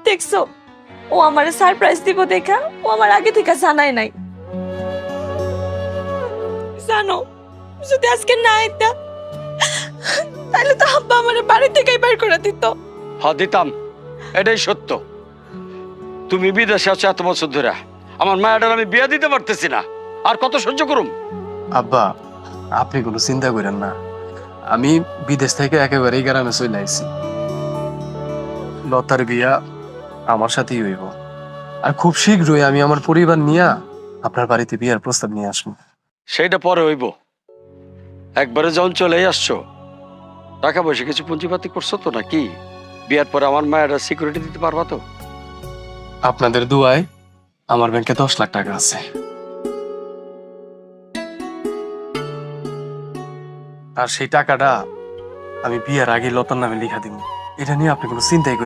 দেখছো, ও আমারে সারপ্রাইজ দিব দেখা ও আমার আগে থেকে জানাই নাই। জানো, যদি আজকে না আইতা তাহলে তো আব্বা আমার বাড়ি থেকেই বের করে দিত। দিতাম, এটাই সত্য। তুমি বিদেশে আছো এত বছর ধরে, আমার মায়াটার আমি বিয়ে দিতে পারতেছি না, আর কত সহ্য করুম? আব্বা, আপনি কোনো চিন্তা করেন না। আমি বিদেশ থেকে একেবারেই গ্রামে চলে আইছি। লতার বিয়া আমার সাথেই হইব, আর খুব শীঘ্রই আমি আমার পরিবার নিয়ে আপনার বাড়িতে বিয়ার প্রস্তাব নিয়ে আসবো। সেইটা পরে হইব। একবারে যখন চলেই আসছো, টাকা পয়সা কিছু পুঁজিপাতি করছো তো নাকি? বিয়ার পরে আমার মায়েরা সিকিউরিটি দিতে পারবা তো? আপনাদের দুয়ায় আমার ব্যাংকে 10 লাখ টাকা আছে, আর সেই টাকাটা আমি বিয়ের আগে লতার নামে লিখা দিব। এটা নিয়ে আপনি কোনো চিন্তাই